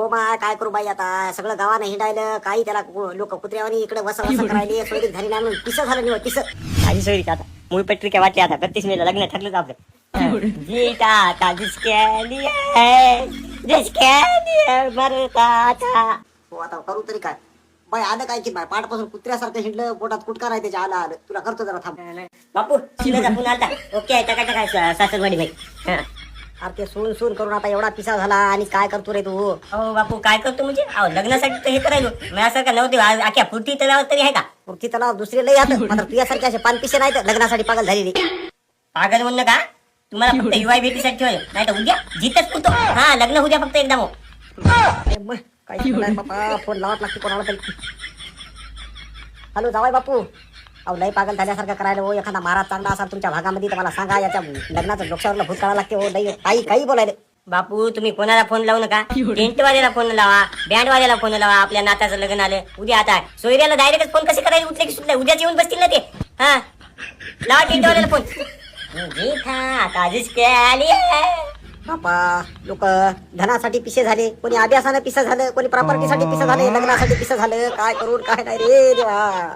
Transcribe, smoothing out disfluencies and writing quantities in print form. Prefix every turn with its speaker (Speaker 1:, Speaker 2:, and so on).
Speaker 1: हो मा काय करू बाई आता सगळं गावानं हिंडायलं काही त्याला लोक कुत्र्यावानी इकडे वसा वसा करायले सोयरीक झाली नाही म्हणून पिसं झालं निवड पिसं
Speaker 2: माझी सोयरी आता मूळ पत्रिका वाटली आता 32 मेला लग्न ठरलं आपलं जीता आता जिसके लिए मरता था.
Speaker 1: हो आता करू तरी काय बाई आलं काय की बाय पाठपासून कुत्र्यासारखं हिंडलं पोटात कुटका राहते त्याच्या आलं आलं तुला करतो जरा थांब.
Speaker 2: बापू शिलाचा फोन आलता. ओके आहे टका टका सासरवाडी बाई.
Speaker 1: अरे ते सून सून करून आता एवढा पिसा झाला आणि काय करतो रे तू.
Speaker 2: अहो बापू काय करतो म्हणजे अहो लग्नासाठी तर हे करायलो माझ्यासारखं नव्हते आख्या पुरती तलावर तरी आहे का.
Speaker 1: पुरती त्याला दुसरे लय आता मात्र तुझ्यासारखे असे पान पिसे नाही लग्नासाठी पागल झालेली.
Speaker 2: पागल म्हणणं का तुम्हाला फक्त युवाई भेटीसाठी ठेवलं नाही तर उद्या जिथंच पुरतो. हा लग्न उद्या फक्त एकदा मग.
Speaker 1: काही बापा फोन लावत लागते कोणाला तरी. हॅलो जावाय बापू अहो लय पागल झाल्यासारखं करायला हो एखादा महाराज चांगला असाल तुमच्या भागामध्ये तर मला सांगा याच्या लग्नाचं डोक्यावरला भूत काढायला लागते हो लय काही काही बोलायला.
Speaker 2: बापू तुम्ही कोणाला फोन लावू नका. टेंटवाल्याला फोन लावा बँडवाल्याला फोन लावा. आपल्या नाताचं लग्न आलं उद्या आता सोयऱ्याला डायरेक्ट फोन कसे करायचे उठले की सुटले उद्याच येऊन बसतील ना ते. हा लावा टेंटवाल्याला फोन. आता जिसके लिए
Speaker 1: बापा लोक धनासाठी पिसे झाले कोणी अभ्यासानं पिसं झालं कोणी प्रॉपर्टीसाठी पिसं झाले लग्नासाठी पिसं झालं काय करून काय नाही रे देवा.